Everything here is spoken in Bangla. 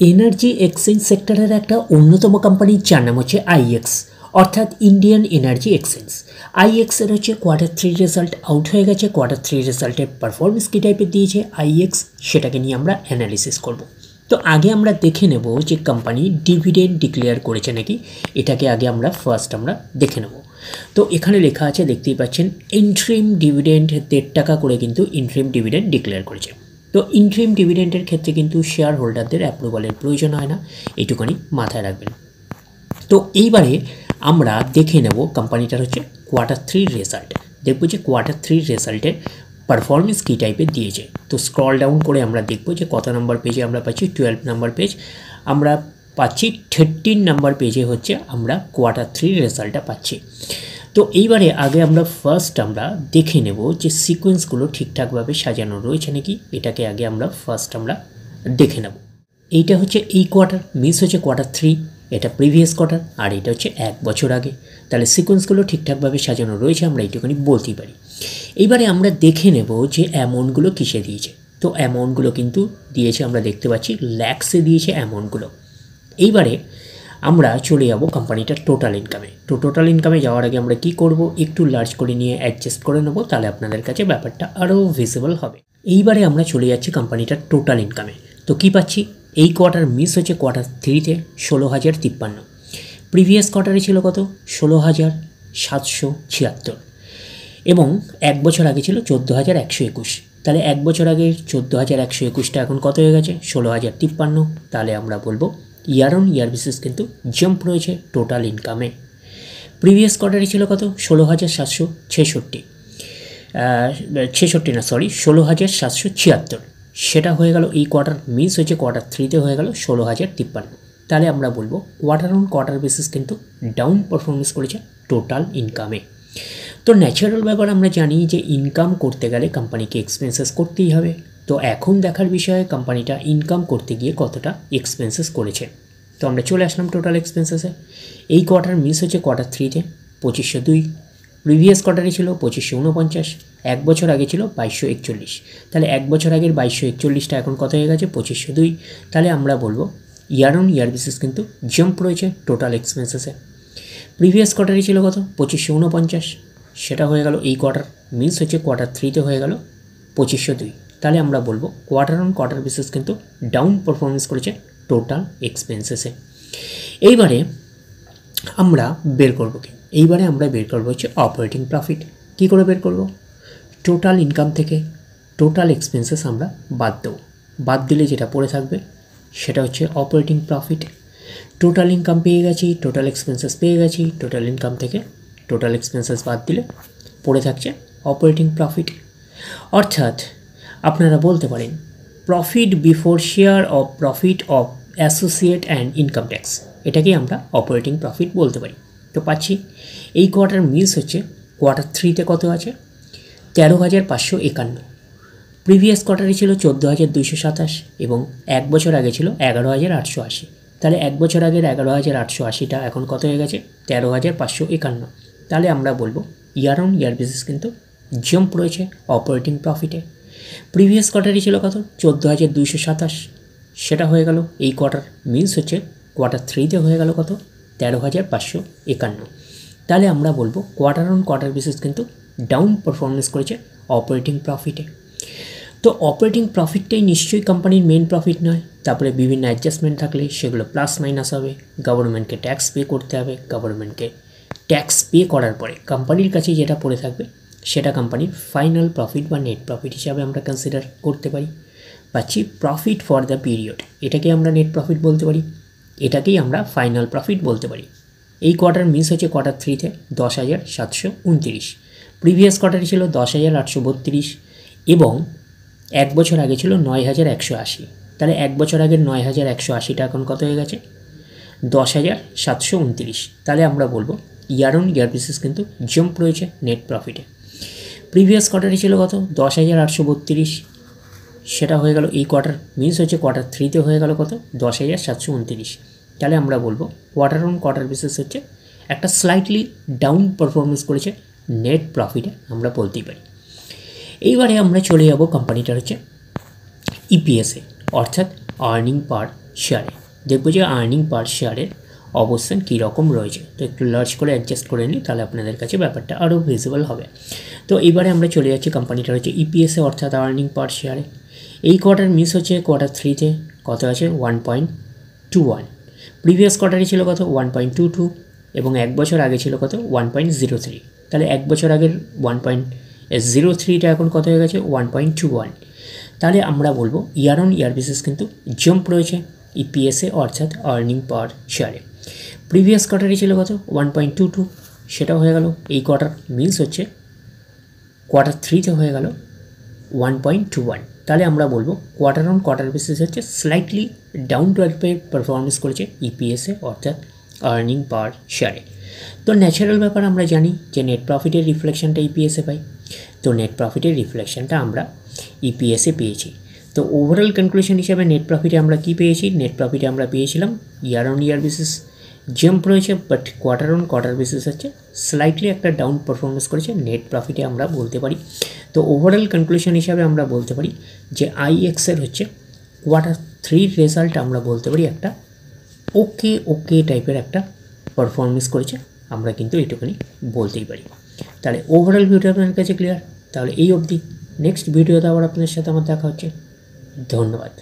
এনার্জি এক্সচেঞ্জ সেক্টরের একটা অন্যতম কোম্পানির যার নাম হচ্ছে আইএক্স, অর্থাৎ ইন্ডিয়ান এনার্জি এক্সচেঞ্জ। আইএক্সের হচ্ছে Q3 রেজাল্ট আউট হয়ে গেছে। Q3 রেজাল্টের পারফরমেন্স কী টাইপের দিয়েছে আইএক্স, সেটাকে নিয়ে আমরা অ্যানালিসিস করব। তো আগে আমরা দেখে নেব যে কোম্পানি ডিভিডেন্ড ডিক্লেয়ার করেছে নাকি, এটাকে আগে আমরা ফার্স্ট দেখে নেব। তো এখানে লেখা আছে, দেখতেই পাচ্ছেন, ইন্ট্রিম ডিভিডেন্ড 1.5 টাকা করে কিন্তু ইন্ট্রিম ডিভিডেন্ড ডিক্লেয়ার করেছে। তো ইন্ট্রিম ডিভিডেন্ডের ক্ষেত্রে কিন্তু শেয়ার হোল্ডারদের অ্যাপ্রুভালের প্রয়োজন হয় না, এইটুখানি মাথায় রাখবেন। তো এইবারে আমরা দেখে নেব কোম্পানিটার হচ্ছে Q3 রেজাল্ট। দেখব যে Q3 রেজাল্টের পারফরমেন্স কী টাইপের দিয়েছে। তো স্ক্রল ডাউন করে আমরা দেখব যে কত নম্বর পেজে আমরা পাচ্ছি, 12 নম্বর পেজ আমরা পাচ্ছি। 13 নম্বর পেজে হচ্ছে আমরা Q3 রেজাল্টটা পাচ্ছি। তো এইবারে আগে আমরা ফার্স্ট দেখে নেব যে সিকোয়েন্সগুলো ঠিকঠাকভাবে সাজানো রয়েছে নাকি, এটাকে আগে আমরা ফার্স্ট দেখে নেব। এইটা হচ্ছে এই কোয়ার্টার, মিস হচ্ছে Q3, এটা প্রিভিয়াস কোয়ার্টার, আর এটা হচ্ছে 1 বছর আগে। তাহলে সিকোয়েন্সগুলো ঠিকঠাকভাবে সাজানো রয়েছে, আমরা এইটুখানি বলতেই পারি। এইবারে আমরা দেখে নেব যে অ্যামাউন্টগুলো কিসে দিয়েছে। তো অ্যামাউন্টগুলো কিন্তু দিয়েছে, আমরা দেখতে পাচ্ছি ল্যাক্সে দিয়েছে অ্যামাউন্টগুলো। এইবারে আমরা চলে যাব কোম্পানিটার টোটাল ইনকামে। তো টোটাল ইনকামে যাওয়ার আগে আমরা কি করব, একটু লার্জ করে নিয়ে অ্যাডজাস্ট করে নেব, তাহলে আপনাদের কাছে ব্যাপারটা আরও ভিজিবল হবে। এইবারে আমরা চলে যাচ্ছি কোম্পানিটার টোটাল ইনকামে। তো কি পাচ্ছি, এই কোয়ার্টার মিস হচ্ছে Q3-তে 16,053, প্রিভিয়াস কোয়ার্টারে ছিল কত, 16,776, এবং 1 বছর আগে ছিল 14,121। তাহলে 1 বছর আগে 14,121টা এখন কত হয়ে গেছে, 16,053। তাহলে আমরা বলবো ইয়ার অন ইয়ার বেসিস কিন্তু জাম্প রয়েছে টোটাল ইনকামে। প্রিভিয়াস কোয়ার্টারে ছিল কত, 16,776, 16,776, সেটা হয়ে গেল এই কোয়ার্টার মিস হয়েছে Q3-তে হয়ে গেল 16,053। তাহলে আমরা বলবো কোয়ার্টার অন কোয়ার্টার বেসিস কিন্তু ডাউন পারফরমেন্স করেছে টোটাল ইনকামে। তো ন্যাচারাল ব্যাপার, আমরা জানি যে ইনকাম করতে গেলে কোম্পানিকে এক্সপেন্সেস করতেই হবে। তো এখন দেখার বিষয়ে কোম্পানিটা ইনকাম করতে গিয়ে কতটা এক্সপেন্সেস করেছে। তো আমরা চলে আসলাম টোটাল এক্সপেন্সেসে। এই কোয়ার্টার মিস হচ্ছে Q3-তে 2,502, প্রিভিয়াস কোয়ার্টারে ছিল 2,549, 1 বছর আগে ছিল 2,241। তাহলে 1 বছর আগের 2,241টা এখন কত হয়ে গেছে, 2,502। তাহলে আমরা বলবো ইয়ার অন ইয়ার বেসিস কিন্তু জাম্প রয়েছে টোটাল এক্সপেন্সেসে। প্রিভিয়াস কোয়ার্টারে ছিল কত, 2,549, সেটা হয়ে গেল এই কোয়ার্টার মিস হচ্ছে Q3-তে হয়ে গেল 2,502। তাহলে আমরা বলবো কোয়ার্টার অন কোয়ার্টার বেসিস কিন্তু ডাউন পারফরমেন্স করেছে টোটাল এক্সপেন্সেসে। এইবারে আমরা বের করবো কি, এইবারে আমরা বের করবো হচ্ছে অপারেটিং প্রফিট। কী করে বের করব, টোটাল ইনকাম থেকে টোটাল এক্সপেন্সেস আমরা বাদ দেবো। বাদ দিলে যেটা পড়ে থাকবে সেটা হচ্ছে অপারেটিং প্রফিট। টোটাল ইনকাম পেয়ে গেছি, টোটাল এক্সপেন্সেস পেয়ে গেছি, টোটাল ইনকাম থেকে টোটাল এক্সপেন্সেস বাদ দিলে পড়ে থাকছে অপারেটিং প্রফিট। অর্থাৎ আপনারা বলতে পারেন profit before share of profit of associate and income tax, এটাকেই আমরা অপারেটিং প্রফিট বলতে পারি। তো পাচ্ছি এই কোয়ার্টার মিস হচ্ছে Q3-তে কত আছে, 13,551, প্রিভিয়াস কোয়ার্টারে ছিল 14,227, এবং 1 বছর আগে ছিল 11,880। তাহলে 1 বছর আগের 11,880টা এখন কত হয়ে গেছে, 13,551। তাহলে আমরা বলবো ইয়ার অন ইয়ার বেসিস কিন্তু জাম্প রয়েছে অপারেটিং প্রফিটে। প্রিভিয়াস কোয়ার্টারে ছিল কত, 14,227, সেটা হয়ে গেল এই কোয়ার্টার মিস হচ্ছে Q3-তে হয়ে গেল কত, 13,551। তাহলে আমরা বলবো কোয়ার্টার অন কোয়ার্টার বেসিস কিন্তু ডাউন পারফরমেন্স করেছে অপারেটিং প্রফিটে। তো অপারেটিং প্রফিটটাই নিশ্চয়ই কোম্পানির মেন প্রফিট নয়, তারপরে বিভিন্ন অ্যাডজাস্টমেন্ট থাকলে সেগুলো প্লাস মাইনাস হবে, গভর্নমেন্টকে ট্যাক্স পে করতে হবে, গভর্নমেন্টকে ট্যাক্স পে করার পরে কোম্পানির কাছে যেটা পড়ে থাকবে সেটা কোম্পানির ফাইনাল প্রফিট বা নেট প্রফিট হিসাবে আমরা কনসিডার করতে পারি। পাচ্ছি প্রফিট ফর দ্য পিরিয়ড, এটাকে আমরা নেট প্রফিট বলতে পারি, এটাকেই আমরা ফাইনাল প্রফিট বলতে পারি। এই কোয়ার্টার মিস হচ্ছে Q3-তে 10,729, প্রিভিয়াস কোয়ার্টারে ছিল 10,832, এবং 1 বছর আগে ছিল 9,180। তাহলে 1 বছর আগের 9,180টা এখন কত হয়ে গেছে, 10,729। তাহলে আমরা বলবো ইয়ার অন ইয়ার বেসিস কিন্তু জাম্প রয়েছে নেট প্রফিটে। প্রিভিয়াস কোয়ার্টারে ছিল কত, 10,832, সেটা হয়ে গেল এই কোয়ার্টার মিস হচ্ছে Q3-তে হয়ে গেল কত, 10,729। তাহলে আমরা বলবো কোয়ার্টার অন কোয়ার্টার বেসিস হচ্ছে একটা স্লাইটলি ডাউন পারফরমেন্স করেছে নেট প্রফিটে, আমরা বলতেই পারি। এইবারে আমরা চলে যাব কোম্পানিটার হচ্ছে ইপিএসে, অর্থাৎ আর্নিং পার শেয়ারে, দেখবো যে আর্নিং পার শেয়ারের অবস্থান কীরকম রয়েছে। তো একটু লার্জ করে অ্যাডজাস্ট করে নিই, তাহলে আপনাদের কাছে ব্যাপারটা আরও ভিজিবল হবে। তো এবারে আমরা চলে যাচ্ছি কোম্পানিটা হচ্ছে ইপিএসে অর্থাৎ আর্নিং পার শেয়ারে। এই কোয়ার্টার মিস হচ্ছে কোয়ার্টার 3-তে কত আছে 1.21, প্রিভিয়াস কোয়ার্টারে ছিল কত 1.22 এবং এক বছর আগে ছিল কত 1.03। তাহলে এক বছর আগের 1.03টা এখন কত হয়ে গেছে 1.21। তাহলে আমরা বলবো ইয়ার অন ইয়ার বেসিস কিন্তু জাম্প রয়েছে ইপিএসে অর্থাৎ আর্নিং পার শেয়ারে। প্রিভিয়াস কোয়ার্টারে ছিল কত 1.22, সেটাও হয়ে গেল। এই কোয়ার্টার মিস হচ্ছে কোয়ার্টার 3-তে হয়ে গেল 1.21। তাহলে আমরা বলবো কোয়ার্টার অন কোয়ার্টার বেসিস হচ্ছে স্লাইটলি ডাউন টু আর্থে পারফরমেন্স করেছে ইপিএসে অর্থাৎ আর্নিং পার শেয়ারে। তো ন্যাচারাল ব্যাপার আমরা জানি যে নেট প্রফিটের রিফ্লেকশনটা ইপিএসে পাই, তো নেট প্রফিটের রিফ্লেকশনটা আমরা ইপিএসে পেয়েছি। তো ওভারঅল কনক্লুশন হিসাবে নেট প্রফিটে আমরা কি পেয়েছি, নেট প্রফিটে আমরা পেয়েছিলাম year on year basis jump রয়েছে, but quarter on quarter basis হচ্ছে স্লাইটলি একটা ডাউন পারফরমেন্স করেছে নেট প্রফিটে আমরা বলতে পারি। তো ওভারঅল কনক্লুশন হিসাবে আমরা বলতে পারি যে আইএক্সের হচ্ছে কোয়ার্টার 3 রেজাল্ট আমরা বলতে পারি একটা ওকে টাইপের একটা পারফরমেন্স করেছে, আমরা কিন্তু এইটুকুনি বলতেই পারি। তাহলে ওভারঅল ভিডিওটা আপনার কাছে ক্লিয়ার। তাহলে এই অবধি, নেক্সট ভিডিওতে আবার আপনাদের সাথে আমার দেখা হচ্ছে। ধন্যবাদ।